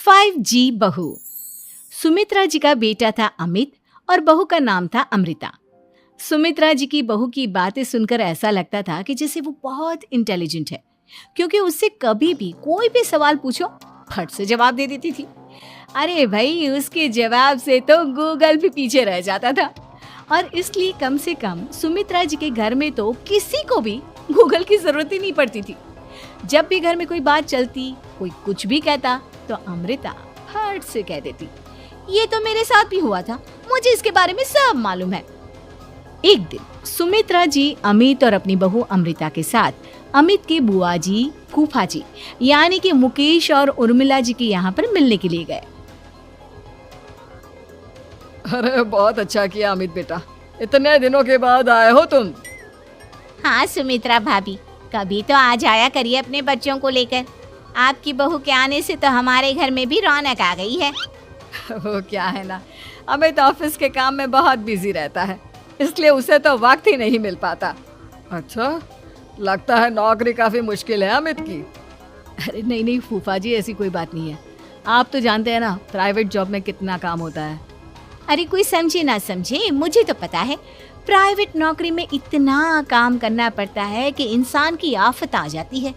5G बहू। सुमित्रा जी का बेटा था अमित और बहू का नाम था अमृता। सुमित्रा जी की बहू की बातें सुनकर ऐसा लगता था कि जैसे वो बहुत इंटेलिजेंट है, क्योंकि उससे कभी भी कोई भी सवाल पूछो फट से जवाब दे देती थी। अरे भाई, उसके जवाब से तो गूगल भी पीछे रह जाता था। और इसलिए कम से कम सुमित्रा जी के घर में तो किसी को भी गूगल की जरूरत ही नहीं पड़ती थी। जब भी घर में कोई बात चलती, कोई कुछ भी कहता, तो अमृता फट से कह देती, ये तो मेरे साथ भी हुआ था, मुझे इसके बारे में सब मालूम है। एक दिन सुमित्रा जी अमित और अपनी बहू अमृता के साथ अमित के बुआ जी, फूफा जी यानी कि मुकेश और उर्मिला जी के यहाँ पर मिलने के लिए गए। अरे बहुत अच्छा किया अमित बेटा, इतने दिनों के बाद आए हो तुम। हाँ सुमित्रा भाभी, कभी तो आ जाया करिए अपने बच्चों को लेकर। आपकी बहू के आने से तो हमारे घर में भी रौनक आ गई है। वो क्या है ना, अमित ऑफिस के काम में बहुत बिजी रहता है, इसलिए उसे तो वक्त ही नहीं मिल पाता। अच्छा, लगता है नौकरी काफी मुश्किल है अमित की। अरे नहीं फूफा जी, ऐसी कोई बात नहीं है। आप तो जानते हैं ना प्राइवेट जॉब में कितना काम होता है। अरे कोई समझे ना समझे, मुझे तो पता है प्राइवेट नौकरी में इतना काम करना पड़ता है कि इंसान की आफत आ जाती है।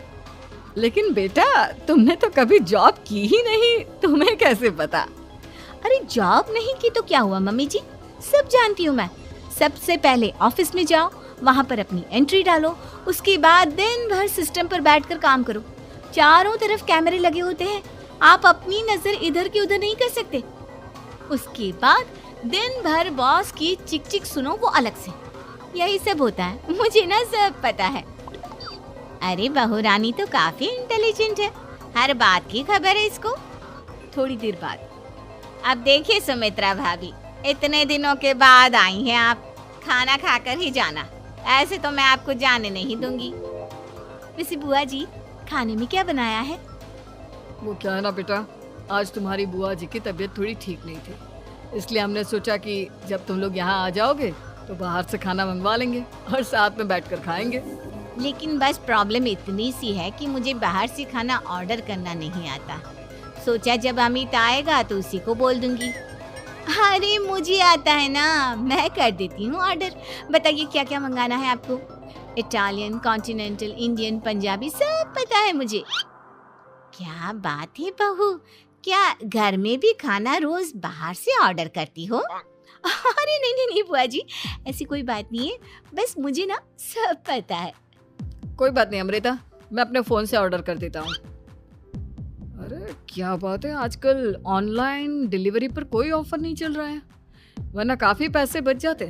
लेकिन बेटा, तुमने तो कभी जॉब की ही नहीं, तुम्हें कैसे पता? अरे जॉब नहीं की तो क्या हुआ मम्मी जी, सब जानती हूँ मैं। सबसे पहले ऑफिस में जाओ, वहाँ पर अपनी एंट्री डालो, उसके बाद दिन भर सिस्टम पर बैठकर काम करो। चारों तरफ कैमरे लगे होते हैं, आप अपनी नजर इधर की उधर नहीं कर सकते। उसके बाद दिन भर बॉस की चिक चिक सुनो, वो अलग से। यही सब होता है, मुझे ना सब पता है। अरे बहू रानी तो काफी इंटेलिजेंट है, हर बात की खबर है इसको। थोड़ी देर बाद, अब देखिए सुमित्रा भाभी, इतने दिनों के बाद आई हैं आप, खाना खाकर ही जाना, ऐसे तो मैं आपको जाने नहीं दूंगी। वैसे बुआ जी, खाने में क्या बनाया है? वो क्या है ना बेटा, आज तुम्हारी बुआ जी की तबीयत थोड़ी ठीक नहीं थी, इसलिए हमने सोचा कि जब तुम लोग यहाँ आ जाओगे तो बाहर से खाना मंगवा लेंगे और साथ में बैठकर खाएंगे। लेकिन बस प्रॉब्लम इतनी सी है कि मुझे बाहर से खाना ऑर्डर करना नहीं आता। सोचा जब अमित आएगा तो उसी को बोल दूंगी। अरे मुझे आता है ना, मैं कर देती हूँ ऑर्डर। बताइए क्या क्या मंगाना है आपको? इटालियन, कॉन्टिनेंटल, इंडियन, पंजाबी, सब पता है मुझे। क्या बात है बहू, क्या घर में भी खाना रोज बाहर से ऑर्डर करती हो? अरे नहीं बुआ जी, ऐसी कोई बात नहीं है, बस मुझे ना सब पता है। कोई बात नहीं अमृता, मैं अपने फोन से ऑर्डर कर देता हूँ। अरे क्या बात है, आजकल ऑनलाइन डिलीवरी पर कोई ऑफर नहीं चल रहा है, वरना काफी पैसे बच जाते।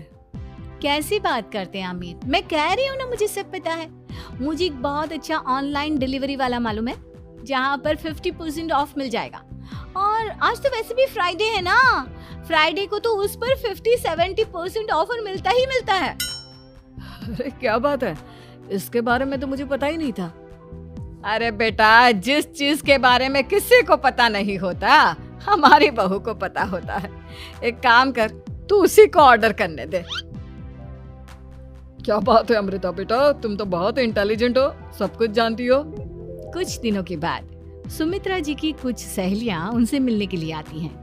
कैसी बात करते हैं अमित, मैं कह रही हूँ ना मुझे सब पता है। मुझे एक बहुत अच्छा ऑनलाइन डिलीवरी वाला मालूम है, जहाँ पर 50% ऑफ मिल जाएगा। और आज तो वैसे भी फ्राइडे है ना, फ्राइडे को तो उस पर 50-70% ऑफर मिलता ही मिलता है। अरे क्या बात है, इसके बारे में तो मुझे पता ही नहीं था। अरे बेटा, जिस चीज के बारे में किसी को पता नहीं होता, हमारी बहू को पता होता है। एक काम कर, तू उसी को ऑर्डर करने दे। क्या बात है अमृता बेटा, तुम तो बहुत इंटेलिजेंट हो, सब कुछ जानती हो। कुछ दिनों के बाद सुमित्रा जी की कुछ सहेलियां उनसे मिलने के लिए आती हैं।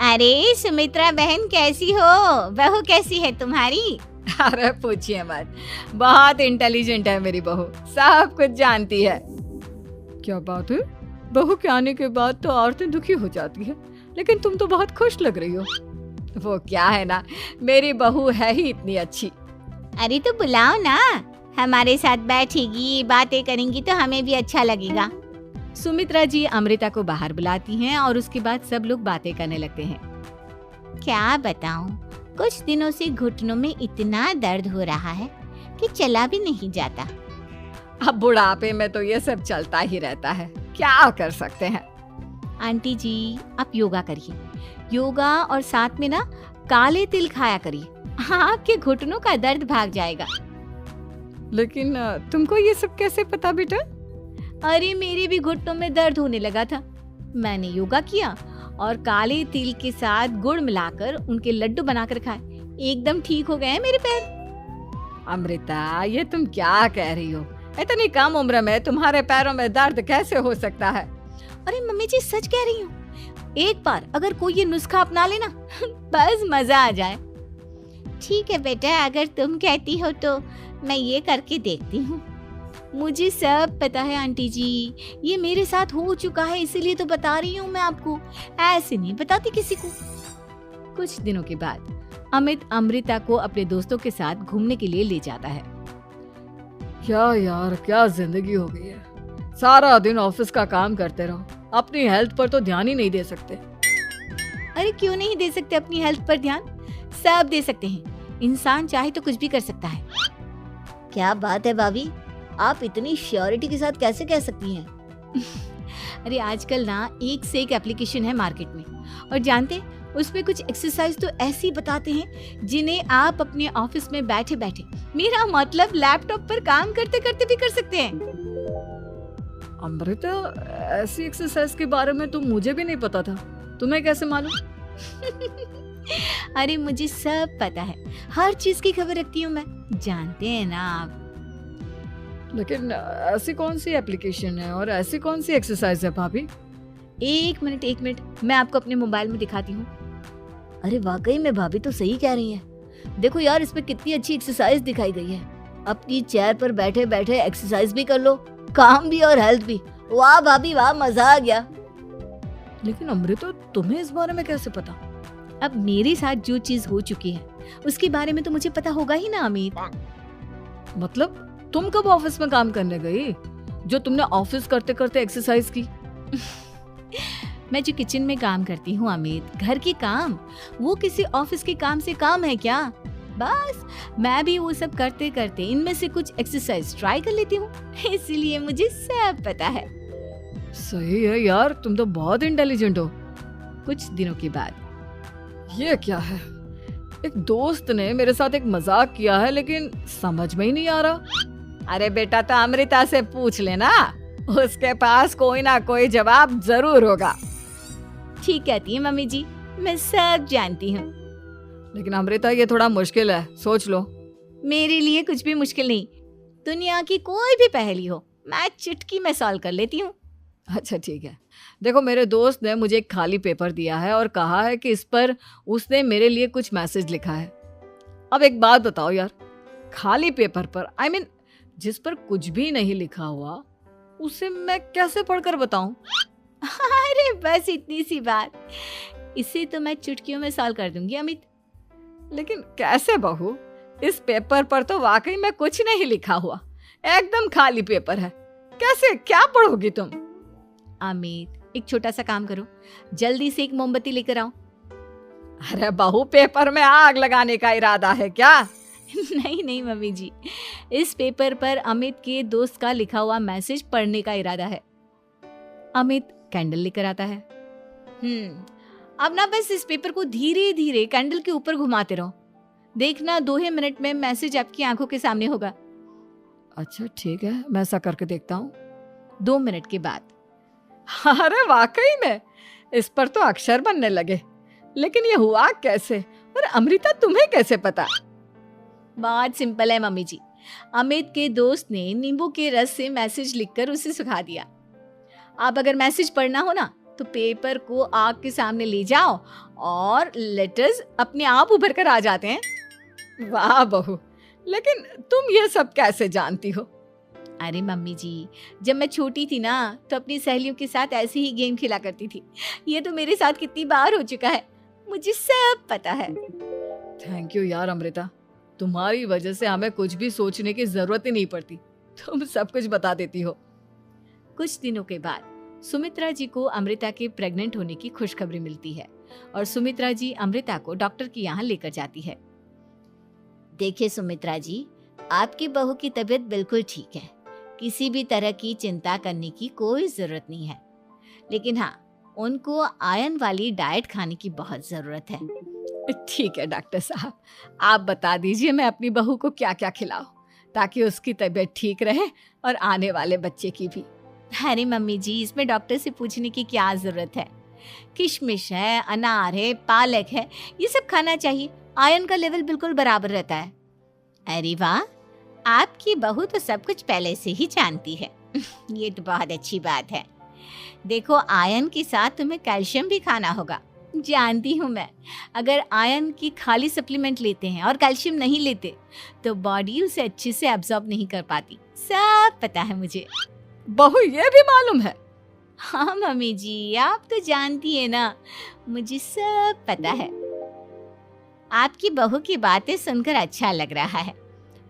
अरे सुमित्रा बहन कैसी हो, बहू कैसी है तुम्हारी? अरे पूछिए मत, बहुत इंटेलिजेंट है मेरी बहू, सब कुछ जानती है। क्या बात है, बहू के आने के बाद तो औरतें दुखी हो जाती है, लेकिन तुम तो बहुत खुश लग रही हो। वो क्या है ना, मेरी बहू है ही इतनी अच्छी। अरे तो बुलाओ ना, हमारे साथ बैठेगी, बातें करेंगी तो हमें भी अच्छा लगेगा। सुमित्रा जी अमृता को बाहर बुलाती हैं और उसके बाद सब लोग बातें करने लगते हैं। क्या बताऊं, कुछ दिनों से घुटनों में इतना दर्द हो रहा है कि चला भी नहीं जाता। अब बुढ़ापे में तो ये सब चलता ही रहता है, क्या कर सकते हैं। आंटी जी, आप योगा करिए, योगा और साथ में ना काले तिल खाया करिए, आपके घुटनों का दर्द भाग जाएगा। लेकिन तुमको ये सब कैसे पता बेटा? अरे मेरे भी घुटनों में दर्द होने लगा था, मैंने योगा किया और काले तिल के साथ गुड़ मिलाकर उनके लड्डू बनाकर खाए, एकदम ठीक हो गए हैं मेरे पैर। अमृता, ये तुम क्या कह रही हो? इतनी कम उम्र में तुम्हारे पैरों में दर्द कैसे हो सकता है? अरे मम्मी जी सच कह रही हूँ, एक बार अगर कोई ये नुस्खा अपना लेना बस मजा आ जाए। ठीक है बेटा, अगर तुम कहती हो तो मैं ये करके देखती हूँ। मुझे सब पता है आंटी जी, ये मेरे साथ हो चुका है, इसीलिए तो बता रही हूँ मैं आपको, ऐसे नहीं बताती किसी को। कुछ दिनों के बाद अमित अमृता को अपने दोस्तों के साथ घूमने के लिए ले जाता है। क्या यार, क्या जिंदगी हो गई है। सारा दिन ऑफिस का काम करते रहो, अपनी हेल्थ पर तो ध्यान ही नहीं दे सकते। अरे क्यों नहीं दे सकते अपनी हेल्थ पर ध्यान, सब दे सकते हैं। इंसान चाहे तो कुछ भी कर सकता है। क्या बात है भाभी, आप इतनी श्योरिटी के साथ कैसे कह सकती हैं? अरे आजकल ना एक से एक एप्लीकेशन है मार्केट में, और जानते उसमें कुछ एक्सरसाइज तो ऐसी बताते हैं जिन्हें आप अपने ऑफिस में बैठे बैठे, मेरा मतलब लैपटॉप पर काम करते करते भी कर सकते हैं। अमृता, ऐसी एक्सरसाइज के बारे में तो मुझे भी नहीं पता था, तुम्हें कैसे मालूम? अरे मुझे सब पता है, हर चीज की खबर रखती हूँ मैं, जानते हैं ना आप। लेकिन ऐसी कौन सी एप्लीकेशन है और ऐसी कौन सी एक्सरसाइज है भाभी? एक मिनट, मैं आपको अपने मोबाइल में दिखाती हूँ। अरे वाकई में भाभी तो सही कह रही हैं। देखो यार, इसमें कितनी अच्छी एक्सरसाइज दिखाई गई है। अपनी चेयर पर बैठे बैठे एक्सरसाइज भी कर लो, काम भी और हेल्थ भी। वाह भाभी वाह, मजा आ गया। लेकिन अमृता, तुम्हें इस बारे में कैसे पता? अब मेरे साथ जो चीज हो चुकी है उसके बारे में तो मुझे पता होगा ही ना अमित। मतलब तुम कब ऑफिस में काम करने गई जो तुमने ऑफिस करते करते एक्सरसाइज की? मैं जो किचन में काम करती हूँ अमित, घर के काम, वो किसी ऑफिस के काम से काम है क्या? बस मैं भी वो सब करते करते इनमें से कुछ एक्सरसाइज ट्राई कर लेती हूँ, इसीलिए मुझे सब पता है। सही है यार, तुम तो बहुत इंटेलिजेंट हो। कुछ दिनों के बाद, ये क्या है, एक दोस्त ने मेरे साथ एक मजाक किया है लेकिन समझ में ही नहीं आ रहा। अरे बेटा, तो अमृता से पूछ लेना, उसके पास कोई ना कोई जवाब जरूर होगा। ठीक कहती है मम्मी जी, मैं सब जानती हूँ। लेकिन अमृता, ये थोड़ा मुश्किल है, सोच लो। मेरे लिए कुछ भी मुश्किल नहीं, दुनिया की कोई भी पहेली हो मैं चुटकी में सॉल्व कर लेती हूँ। अच्छा ठीक है, देखो मेरे दोस्त ने मुझे एक खाली पेपर दिया है और कहा है कि इस पर उसने मेरे लिए कुछ मैसेज लिखा है। अब एक बात बताओ यार, खाली पेपर पर, आई मीन जिस पर कुछ भी नहीं लिखा हुआ, उसे मैं कैसे पढ़कर बताऊं? अरे बस इतनी सी बात, इसे तो मैं चुटकियों में सॉल्व कर दूंगी अमित। लेकिन कैसे बहू, इस पेपर पर तो वाकई में कुछ नहीं लिखा हुआ, एकदम खाली पेपर है, कैसे, क्या पढ़ोगी तुम? अमित, एक छोटा सा काम करो, जल्दी से एक मोमबत्ती लेकर आओ। अरे बहू, पेपर में आग लगाने का इरादा है क्या? नहीं मम्मी जी, इस पेपर पर अमित के दोस्त का लिखा हुआ मैसेज पढ़ने का इरादा है। अमित कैंडल लेकर आता है। अब ना बस इस पेपर को धीरे धीरे कैंडल के ऊपर घुमाते रहो, देखना 2 ही मिनट में मैसेज आपकी आंखों के सामने होगा। अच्छा ठीक है, मैं ऐसा करके देखता हूँ। 2 मिनट के बाद, अरे वाकई में इस पर तो अक्षर बनने लगे, लेकिन ये हुआ कैसे? और अमृता, तुम्हें कैसे पता? बहुत सिंपल है मम्मी जी, अमित के दोस्त ने नींबू के रस से मैसेज लिखकर उसे सुखा दिया। आप अगर मैसेज पढ़ना हो ना तो पेपर को आग के सामने ले जाओ और लेटर्स अपने आप उभर कर आ जाते हैं। वाह बहू, लेकिन तुम ये सब कैसे जानती हो? अरे मम्मी जी, जब मैं छोटी थी ना तो अपनी सहेलियों के साथ ऐसे ही गेम खेला करती थी। ये तो मेरे साथ कितनी बार हो चुका है, मुझे सब पता है। थैंक यू यार अमृता, तुम्हारी वजह से हमें कुछ भी सोचने की जरूरत ही नहीं पड़ती, तुम सब कुछ बता देती हो। कुछ दिनों के बाद सुमित्रा जी को अमृता के प्रेग्नेंट होने की खुशखबरी मिलती है और सुमित्रा जी अमृता को डॉक्टर के यहाँ लेकर जाती है। देखिए सुमित्रा जी, आपकी बहू की तबीयत बिल्कुल ठीक है, किसी भी तरह की चिंता करने की कोई जरूरत नहीं है, लेकिन हाँ, उनको आयरन वाली डाइट खाने की बहुत जरूरत है। ठीक है डॉक्टर साहब, आप बता दीजिए मैं अपनी बहू को क्या क्या खिलाऊं ताकि उसकी तबीयत ठीक रहे और आने वाले बच्चे की भी। अरे मम्मी जी, इसमें डॉक्टर से पूछने की क्या जरूरत है, किशमिश है, अनार है, पालक है, ये सब खाना चाहिए, आयरन का लेवल बिल्कुल बराबर रहता है। अरे वाह, आपकी बहू तो सब कुछ पहले से ही जानती है। ये तो बहुत अच्छी बात है। देखो, आयरन के साथ तुम्हें कैल्शियम भी खाना होगा। जानती हूँ मैं, अगर आयरन की खाली सप्लीमेंट लेते हैं और कैल्शियम नहीं लेते तो बॉडी उसे अच्छे से एब्जॉर्ब नहीं कर पाती। सब पता है मुझे। बहू ये भी मालूम है? हाँ मम्मी जी, आप तो जानती है ना, मुझे सब पता है। आपकी बहू की बातें सुनकर अच्छा लग रहा है।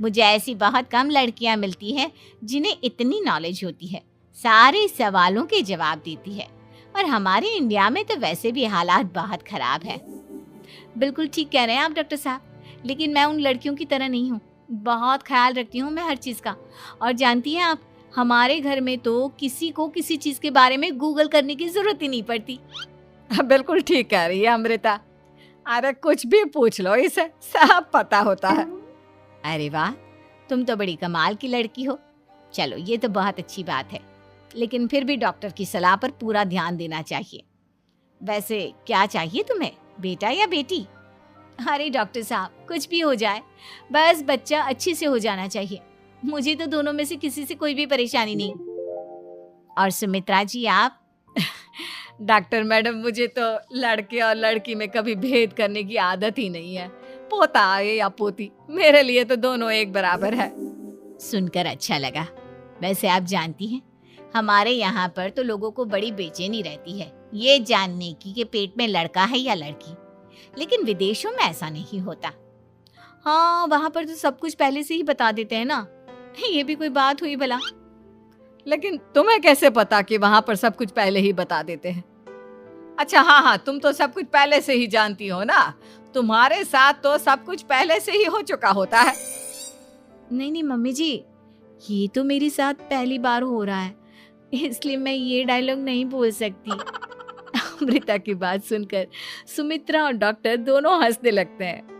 मुझे ऐसी बहुत कम लड़कियां मिलती हैं जिन्हें इतनी नॉलेज होती है, सारे सवालों के जवाब देती है। और हमारे इंडिया में तो वैसे भी हालात बहुत खराब है। बिल्कुल ठीक कह रहे हैं आप डॉक्टर साहब, लेकिन मैं उन लड़कियों की तरह नहीं हूँ। बहुत ख्याल रखती हूँ मैं हर चीज़ का। और जानती हैं आप, हमारे घर में तो किसी को किसी चीज़ के बारे में गूगल करने की ज़रूरत ही नहीं पड़ती। बिल्कुल ठीक कह रही है अमृता। अरे कुछ भी पूछ लो, इसे सब पता होता है। अरे वाह, तुम तो बड़ी कमाल की लड़की हो। चलो, ये तो बहुत अच्छी बात है, लेकिन फिर भी डॉक्टर की सलाह पर पूरा ध्यान देना चाहिए। वैसे क्या चाहिए तुम्हें, बेटा या बेटी? अरे डॉक्टर साहब, कुछ भी हो जाए, बस बच्चा अच्छे से हो जाना चाहिए। मुझे तो दोनों में से किसी से कोई भी परेशानी नहीं। और सुमित्रा जी, आप? डॉक्टर मैडम, मुझे तो लड़के और लड़की में कभी भेद करने की आदत ही नहीं है। पोता आए या पोती, मेरे लिए तो दोनों एक बराबर है। सुनकर अच्छा लगा। वैसे आप जानती हैं, हमारे यहाँ पर तो लोगों को बड़ी बेचैनी रहती है ये जानने की कि पेट में लड़का है या लड़की, लेकिन विदेशों में ऐसा नहीं होता। हाँ, वहाँ पर तो सब कुछ पहले से ही बता देते हैं ना। ये भी कोई बात हुई भला? लेकिन तुम्हें कैसे पता कि वहां पर सब कुछ पहले ही बता देते हैं? अच्छा हाँ, तुम तो सब कुछ पहले से ही जानती हो ना। तुम्हारे साथ तो सब कुछ पहले से ही हो चुका होता है। नहीं मम्मी जी, ये तो मेरे साथ पहली बार हो रहा है, इसलिए मैं ये डायलॉग नहीं बोल सकती। अमृता की बात सुनकर सुमित्रा और डॉक्टर दोनों हंसने लगते हैं।